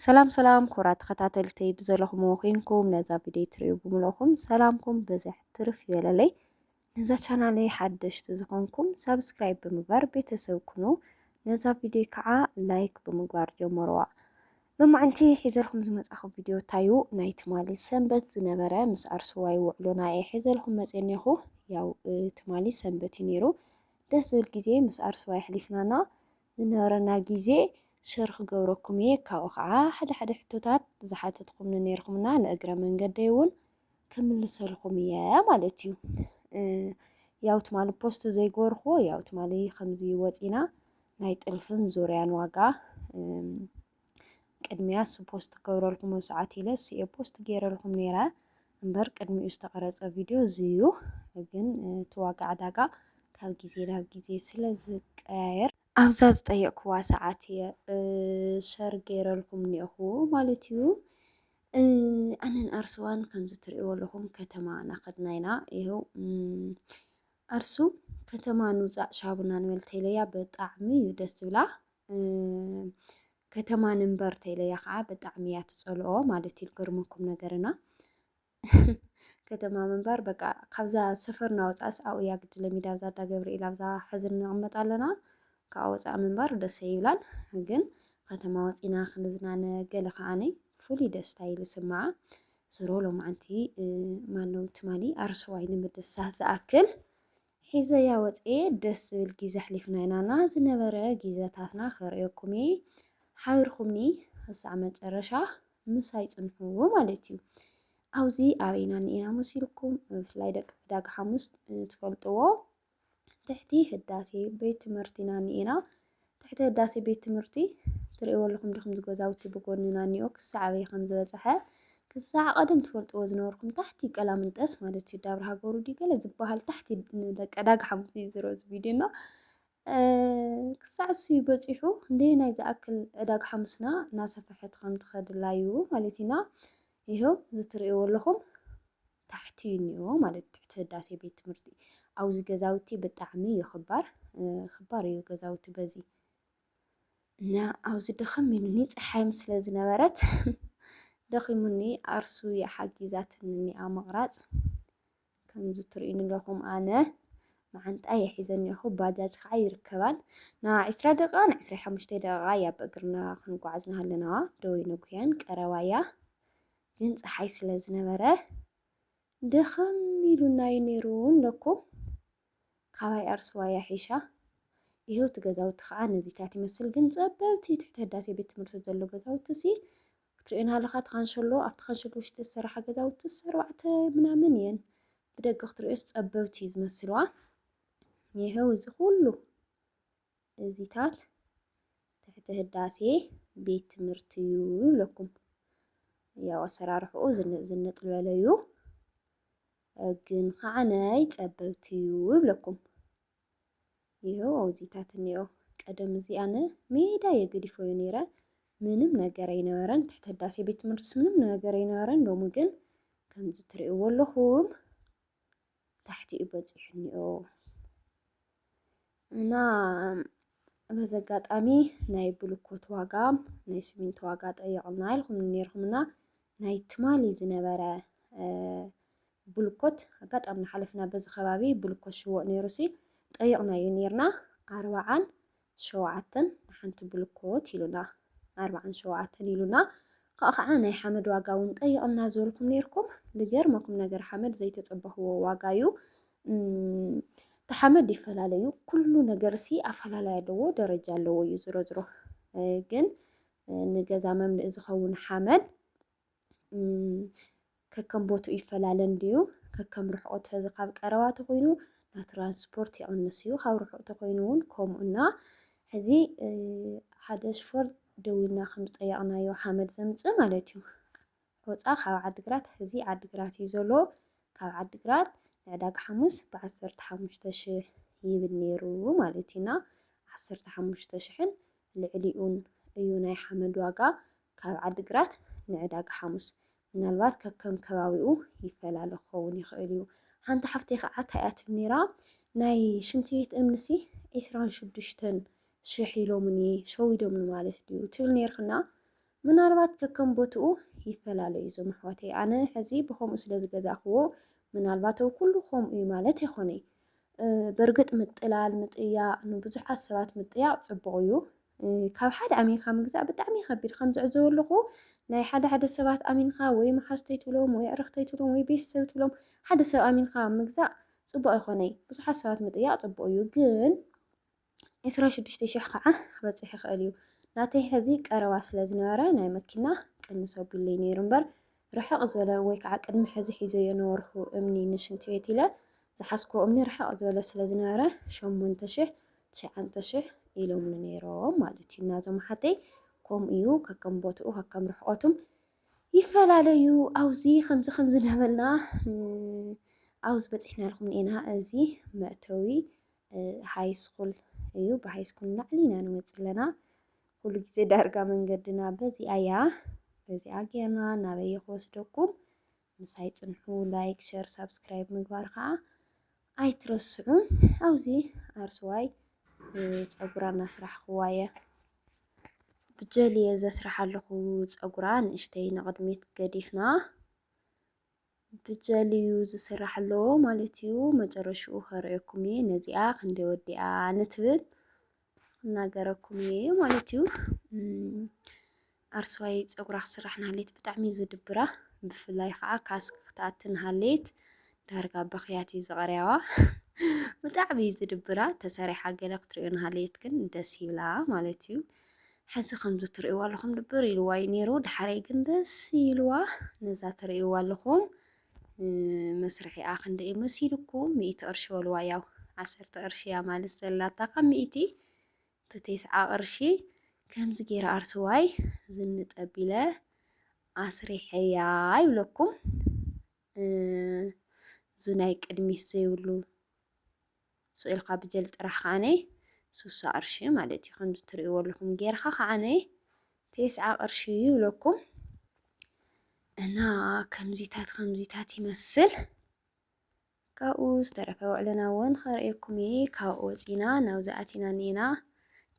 ሰላም ኩራት ተኸታተልተይ ብዘለኹም ኮይንኩም ነዛ ቪድዮ ትሪኡ ብምለኹም ሰላምኩም ብዙሕ ትርፍ ይበለለይ። ነዛ ቻናለይ ሓደሽቲ ዝኾንኩም ሳብስክራይብ ብምግባር ቤተሰብ ኩኑ ነዛ ቪድዮ ከዓ ላይክ ብምግባር ጀመርዋ። ሎማዓንቲ ሒዘልኩም ዝመጻኹ ቪድዮ ታዩ ናይ ትማሊ ሰንበት ዝነበረ ምስ ኣርስዋ ይውዕሉና እየ ሒዘልኩም መፅአኒኹ። ያው ትማሊ ሰንበት እዩ ነይሩ ደስ ዝብል ግዜ ምስ ኣርስዋ ይሕሊፍናና ዝነበረና ግዜ ሸር ክገብረኩም እየ ካብኡ ከዓ ሓደ ሕቶታት ዝሓተትኩምኒ ነይርኩምና ንእግረ መንገደይ እውን ክምልሰልኩም እየ ማለት እዩ። ያው ትማሊ ፖስት ዘይገበርክዎ ያው ትማሊ ከምዚ ወፂና ናይ ጥልፍን ዙርያን ዋጋ ቅድሚያ ፖስት ክገብረልኩም ሰዓት ኢለ እየ ፖስት ገይረልኩም ነይረ እምበር ቅድሚኡ ዝተቀረፀ ቪድዮ እዚ እዩ። ግን እቲ ዋጋ ዕዳጋ ካብ ግዜ ናብ ግዜ ስለ ዝቀያየር ኣብዛ ዝጠየቅክዋ ሰዓት እየ ሸር ገይረልኩም እኒአኹ ማለት እዩ። ኣነን ኣርስዋን ከምዚ ትሪእዎ ኣለኹም ከተማ እናኸድና ኢና። ይኸው ኣርሱ ከተማ ንውፃእ ሻቡና ንበል ተይለያ ብጣዕሚ እዩ ደስ ዝብላ። ከተማ ንምንበር ተይለያ ከዓ ብጣዕሚ እያ ትፀልኦ ማለት እዩ። ዝገርመኩም ነገርና ከተማ ምንባር በቃ ካብዛ ሰፈርና ወፃእስ ኣብኡ እያ ግዲ ለሚዳ ኣብዛ ዳ ገብርኤል ኣብዛ ሕዚ ንቕመጥ ኣለና። ካብኡ ወፃእ ምንባር ደስ ይብላን ግን ከተማ ወፂና ክንዝናነ ገለ ከዓነይ ፍሉይ ደስታ እዩ ዝስማዓ። ዝሮ ሎማዓንቲ ማነው ትማሊ ኣርስዋይ ንምድሳት ዝኣክል ሒዘያ ወፅየ ደስ ዝብል ግዜ ኣሕሊፍና ኢና ዝነበረ ግዜታትና ከርእየኩም እየ ሓቢርኩምኒ ክሳዕ መጨረሻ ምሳይ ፅንሑ ማለት እዩ። ኣብዚ ኣበይና እኒአና መሲልኩም ብፍላይ ደቂ ዕዳጋ ሓሙስ ትፈልጥዎ ትሕቲ ህዳሴ ቤት ትምህርቲ ኢና እኒአና። ትሕቲ ህዳሴ ቤት ትምህርቲ ትሪእዎ ኣለኹም ዲኹም ገዛውቲ ብጎንና እኒኦ ክሳዕ ኣበይ ከም ዝበፅሐ ክሳዕ ቀደም ትፈልጥዎ ዝነበርኩም ታሕቲ ቀላምንጠስ ማለት እዩ ዳብርሃ ገሩዲ ገለ ዝበሃል ታሕቲ ደቂ ዕዳጋ ሓሙስ እዩ ዝሮ እዚ ቪድዮ እና ክሳዕ እሱ በፂሑ ክንደየናይ ዝኣክል ዕዳጋ ሓሙስና እናሰፍሐት ከም ትኸድላ እዩ ማለት ኢና። ይኸው እዚ ትሪእዎ ኣለኹም ታሕቲ እዩ እኒኦ ማለት ትሕቲ ህዳሴ ቤት ትምህርቲ ኣብዚ ገዛውቲ ብጣዕሚ እዩ ክባር እዩ ገዛውቲ በዚ እና ኣብዚ ድኸም ኢሉኒ ፀሓይም ስለ ዝነበረት ደኺሙኒ ኣርሱ የሓጊዛትኒ እኒኣ ምቕራፅ ከምዚ ትሪእዩኒ ኣለኹም። ኣነ መዓንጣ የሒዘኒ እኒአኹ ባጃጅ ከዓ ይርከባን ና 20 ደቂቃ ና 25 ደቂቃ እያ በእግርና ክንጓዓዝ ናሃለና ደው ነጉያን ቀረባ እያ ግን ፀሓይ ስለ ዝነበረ ድኽም ኢሉናዩ ነይሩ ንለኩም ካባይ ኣርስዋ እያ ሒሻ። ይኸው እቲ ገዛውቲ ከዓ ነዚታት ይመስል ግን ፀበብቲ ትሕቲ ህዳሴ ቤት ትምህርቲ ዘሎ ገዛውቲ እሲ ክትሪኦ ናሃለካ እቲ ካንሸሎ ኣብቲ ካንሸሎ ውሽጢ ዝስራሕ ገዛውቲ 4 ምናምን እየን ብደገ ክትሪኦስ ፀበብቲ እዩ ዝመስልዋ። ይኸው እዚ ኩሉ እዚታት ትሕቲ ህዳሴ ቤት ትምህርቲ እዩ ይብለኩም። ያው ኣሰራርሕኡ ዝንጥ ዝበለ እዩ ግን ከዓነይ ፀበብቲ እዩ ይብለኩም። ይኸው ኣብዚታት እኒኦ ቀደም እዚ ኣነ ሜዳ የገዲፎዩ ነይረ ምንም ነገር ኣይነበረን ትሕቲ ህዳሴ ቤት ትምህርቲስ ምንም ነገር ኣይነበረን። ሎሚ ግን ከምዚ ትሪእዎ ኣለኹም ታሕቲ እዩ በፂሑ እኒኦ እና በዚ ኣጋጣሚ ናይ ብልኮት ዋጋ ናይ ሲሚንቶ ዋጋ ጠየቕና ኢልኩም ነይርኩምና ናይ ትማሊ ዝነበረ ብልኮት ኣጋጣሚ እናሓለፍና በዚ ከባቢ ብልኮት ሽወጥ ነይሩ ሲ ጠየቕናዩ ነርና 47 ሓንቲ ብልኮት ኢሉና 47 ኢሉና ካብኡ ከዓ ናይ ሓመድ ዋጋ እውን ጠየቕና ዝበልኩም ነይርኩም ዝገርመኩም ነገር ሓመድ ዘይተፀበኽዎ ዋጋ እዩ። እቲ ሓመድ ይፈላለዩ ኩሉ ነገር ሲ ኣፈላላይ ኣለዎ ደረጃ ኣለዎ እዩ ዝሮ ግን ንገዛ መምልኢ ዝኸውን ሓመድ ከከም ቦትኡ ይፈላለ ድዩ ከከም ርሕቐቱ ሕዚ ካብ ቀረባ ተኮይኑ ናይ ትራንስፖርት ይቕንስ እዩ ካብ ርሑቕ ተኮይኑ እውን ከምኡና ሕዚ ሓደ ሽፈር ደው ኢልና ከም ዝጠየቕናዮ ሓመድ ዘምፅእ ማለት እዩ ወፃ ካብ ዓዲግራት ሕዚ ዓዲግራት እዩ ዘሎ ካብ ዓዲግራት ንዕዳጋ ሓሙስ ብ15,000 ይብል ነይሩ ማለት ኢና 15,000ን ልዕሊኡን እዩ ናይ ሓመድ ዋጋ ካብ ዓዲግራት ንዕዳጋ ሓሙስ ምናልባት ከከም ከባቢኡ ይፈላለ ክኸውን ይኽእል እዩ። ሓንቲ ሓፍተይ ከዓ እንታይ እያ ትብል ነይራ ናይ ሽንቲ ቤት እምኒ ሲ 26,000 ኢሎምኒ ሸዊዶምኒ ማለት ድዩ ትብል ነይርክና ምናልባት ከከም ቦትኡ ይፈላለዩ እዞም ኣሕዋተይ ኣነ ሕዚ ብከምኡ ስለ ዝገዛእኽዎ ምናልባት ኣብ ኩሉ ከምኡ እዩ ማለት ኣይኮነይ በርግጥ ምጥላል ምጥያቅ ንብዙሓት ሰባት ምጥያቅ ፅቡቅ እዩ ካብ ሓደ ኣሚንካ ምግዛእ ብጣዕሚ ከቢድ ከም ዝዕዘቦ ኣለኹ ናይ ሓደ ሰባት ኣሚንካ ወይ መሓዝተይ ትብሎም ወይ ኣዕርክተይ ትብሎም ወይ ቤተሰብ ትብሎም ሓደ ሰብ ኣሚንካ ምግዛእ ፅቡቅ ኣይኮነይ ብዙሓት ሰባት ምጥያቅ ፅቡቅ እዩ ግን 26,000 ከዓ ክበፅሕ ይኽእል እዩ ናተይ ሕዚ ቀረባ ስለ ዝነበረ ናይ መኪና ቅንስ ኣቢለይ ነይሩ እምበር ርሕቕ ዝበለ ወይ ከዓ ቅድሚ ሕዚ ሒዘዮ ነበርኩ እምኒ ንሽንቲ ቤት ኢለ ዝሓዝኮ እምኒ ርሕቕ ዝበለ ስለ ዝነበረ 8,000 9,000 ኢሎምኒ ነይሮም ማለት እዩ ናዞም ኣሓተይ ከምኡ እዩ ከከም ቦትኡ ከከም ርሕቐቱም ይፈላለዩ ኣውዚ ከምዚ ነበልና ኣውዝ በፂሕና ኢልኩም ኔና እዚ መእተዊ ሃይ ስኩል እዩ ብሃይ ስኩል ላዕሊ ኢና ንወፅእ ኣለና ኩሉ ግዜ ዳርጋ መንገድና በዚኣ እያ በዚኣ ጌርና ናበየ ክወስደኩም ምሳይ ፅንሑ ላይክ ሸር ሳብስክራይብ ምግባር ከዓ ኣይትረስዑ ኣብዚ ኣርስዋይ ፀጉራ እናስራሕክዋ እየ ብጀል እየ ዘስራሕ ኣለኹ ፀጉራ ንእሽተይ ንቅድሚት ገዲፍና ብጀል እዩ ዝስራሕ ኣለዎ ማለት እዩ መጨረሽኡ ከርእየኩም እየ ነዚኣ ክንደይ ወዲኣ ንትብል እናገረኩም እየ ማለት እዩ ኣርስዋይ ፀጉራ ክስራሕ ናሃሌት ብጣዕሚ ዝድብራ ብፍላይ ከዓ ካስክ ክትኣቲ ናሃሌት ዳርጋ በኽያት እዩ ዝቐርያዋ ብጣዕሚ ዝድብራ ተሰሪሓ ገለ ክትሪኦ ናሃሌት ግን ደስ ይብላ ማለት እዩ ሕዚ ከምዚ ትርእይዋ ኣለኹም ድብር ኢልዋ እዩ ነይሩ ድሓረይ ግን ደስ ይብልዋ ነዛ ትርእይዋ ኣለኹም መስርሒኣ ክንደይ መሲልኩም 100 ቅርሺ በልዋ ያው 10 ቅርሺ እያ ማለት ዘላታ ካብ 100 ብቴስዓ ቅርሺ ከምዚ ገይረ ኣርስዋይ ዝንጠቢለ ኣስሪሐያ ይብለኩም እዚ ናይ ቅድሚት ዘይብሉ ስእልካ ብጀል ጥራሕ ከዓነ 60 ቅርሺ ማለት እዩ ከምዚ ትርእይዎ ኣለኹም ጌርካ ከዓነ 9 ቅርሺ ይብለኩም እና ከምዚታት ይመስል ካብኡ ዝተረፈ ውዕልና እውን ከርእየኩም እየ ካብኡ ወፂና ናብዚ ኣቲና ኔና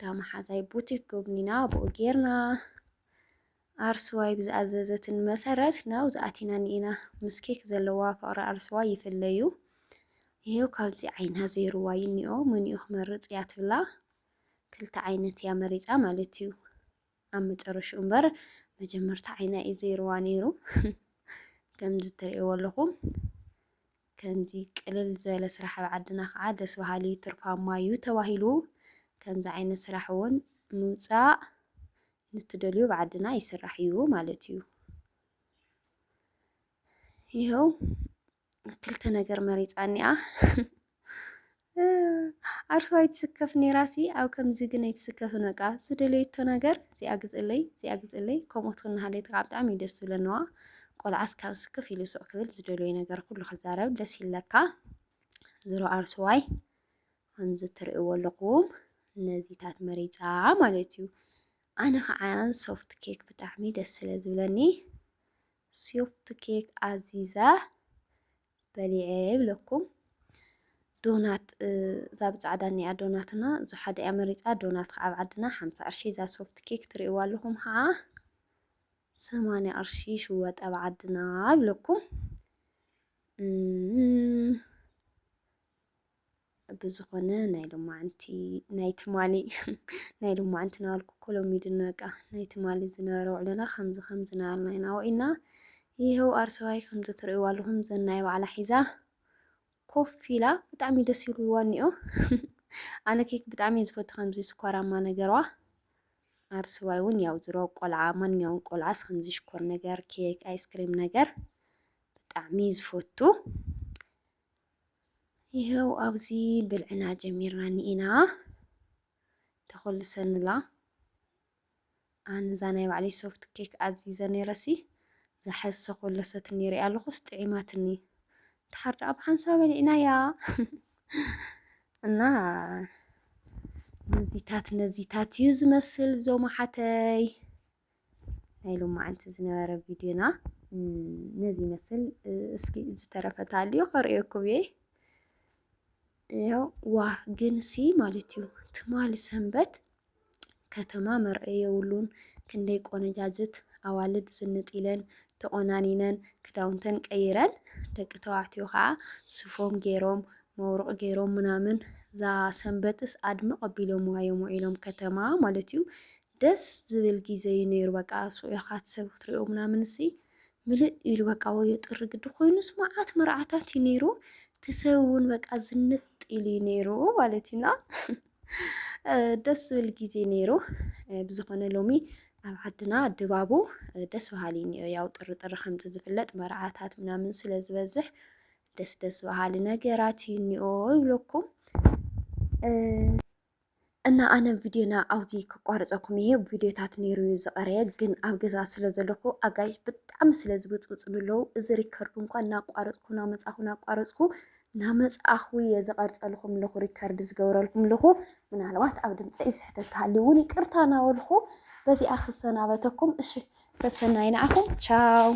ዳመሓዛይ ቡቲክ ጎብኒና ብኡ ጌርና ኣርስዋይ ብዝኣዘዘትን መሰረት ናብዚ ኣቲና ኔና ምስ ኬክ ዘለዋ ፍቅሪ ኣርስዋይ ይፍለዩ ይሄው ካብዚ ዓይና ዘይርዋ ይኒኦ መኒኡ ክመርፅ እያ ትብላ ክልተ ዓይነት እያ መሪፃ ማለት እዩ ኣብ መጨረሽኡ እምበር መጀመርታ ዓይና እዩ ዘይርዋ ነይሩ ከምዚ ትርእይዎ ኣለኹም ከምዚ ቅልል ዝበለ ስራሕ ኣብ ዓድና ከዓ ደስ በሃሊ ትርፋማ እዩ ተባሂሉ ከምዚ ዓይነት ስራሕ እውን ምውፃእ ንትደልዩ ብዓድና ይስራሕ እዩ ማለት እዩ ይኸው ክልተ ነገር መሪፃ እኒኣ ኣርስዋይ ትስከፍ ነይራሲ ኣብ ከምዚ ግን ኣይትስከፍን በቃ ዝደለየቶ ነገር እዚኣ ግፅለይ ከምኡ ትክናሃለይ ከዓ ብጣዕሚ ደስ ዝብለንዋ ቆልዓስ ካብ ስክፍ ኢሉ ስቕ ክብል ዝደለዮ ነገር ኩሉ ክዛረብ ደስ ይብለካ ዝሮ ኣርስዋይ ከምዚ ትርእይዎ ኣለኹም ነዚታት መሪፃ ማለት እዩ ኣነ ከዓ ሶፍት ኬክ ብጣዕሚ ደስ ስለ ዝብለኒ ሶፍት ኬክ ኣዚዘ በሊዐ ይብለኩም ዶናት እዛ ብፃዕዳ እኒኣ ዶናትና እዙ ሓደ እያ መሪፃ ዶናት ከዓ ኣብ ዓድና 50 ቅርሺ እዛ ሶፍት ኬክ ትርእይዋ ኣለኹም ከዓ 80 ቅርሺ ሽወጥ ኣብ ዓድና ይብለኩም ብዝኾነ ናይ ሎማዓንቲ ናይ ትማሊ ናይ ሎማዓንቲ ናበልኩ ኮሎሚድን በቃ ናይ ትማሊ ዝነበረ ውዕለና ከምዚ ናበልና ኢና ውዒና ይኸው ኣርሰዋይ ከምዚ ትርእይዋ ኣለኹም ዘናይ ባዕላ ሒዛ ኮፍ ኢላ ብጣዕሚ ደስ ይብልዋ እኒኦ ኣነ ኬክ ብጣዕሚ ዝፈቱ ከምዚ ስኳራማ ነገርዋ ኣርስዋይ እውን ያው ዝሮ ቆልዓ ማንኛውም ቆልዓስ ከምዚ ሽኮር ነገር ኬክ ኣይስክሪም ነገር ብጣዕሚ ዝፈቱ ይኸው ኣብዚ ብልዕና ጀሚርና ኒኢና ተኸልሰንላ ኣነ እዛ ናይ ባዕለይ ሶፍት ኬክ ኣዚዘ ነይረሲ ዝሓሰ ኮለሰት ነይረ ኣለኹስ ጥዒማትኒ ድሓር ደኣ ብሓንሳብ በሊዕናያ እና ነዚታት እዩ ዝመስል ዞም ሓተይ ናይ ሎማዓንቲ ዝነበረ ቪድዮና ነዚ ይመስል እስኪ ዝተረፈ ታልዩ ከርእየኩም እየ ያው ዋ ግንሲ ማለት እዩ ትማሊ ሰንበት ከተማ መርአይ የብሉን ክንደይ ቆነጃጅት ኣዋልድ ዝንጥ ኢለን ተቆናኒነን ክዳውንተን ቀይረን ደቂ ተባዕትዮ ከዓ ሱፎም ገይሮም መብሩቕ ገይሮም ምናምን እዛ ሰንበትስ ኣድምቕ ኣቢሎም ዋዮም ውዒሎም ከተማ ማለት እዩ። ደስ ዝብል ጊዜ እዩ ነይሩ። በቃ ስኡኻት ሰብ ክትሪኦ ምናምን እሲ ምልእ ኢሉ በቃ ወዮ ጥሪ ግዲ ኮይኑስ መዓት መርዓታት እዩ ነይሩ። ትሰብ እውን በቃ ዝንጥ ኢሉ ነይሩ ማለት እዩና ደስ ዝብል ጊዜ ነይሩ። ብዝኾነ ሎሚ ኣብ ዓድና ድባቡ ደስ በሃሊ እኒኦ። ያው ጥሪ ጥሪ ከምቲ ዝፍለጥ መርዓታት ምናምን ስለ ዝበዝሕ ደስ ደስ በሃሊ ነገራት እዩ እኒኦ ይብለኩም። እና ኣነ ቪድዮና ኣውዚ ክቋርፀኩም እየ ቪድዮታት ነይሩ ዝቐረየ ግን ኣብ ገዛ ስለ ዘለኹ ኣጋይሽ ብጣዕሚ ስለ ዝብፅብፅሉ ኣለዉ። እዚ ሪከርዱ እንኳን እናቋረፅኩ ናመፃኹ እየ ዝቐርፀልኩም ኣለኹ ሪከርድ ዝገብረልኩም ኣለኹ። ምናልባት ኣብ ድምፀይ ስሕተት እንተሃልዩ እውን ይቅርታ እናበልኹ በዚኣ ክሰናበተኩም። እሺ ሰሰናይ ንዓኹም ቻው።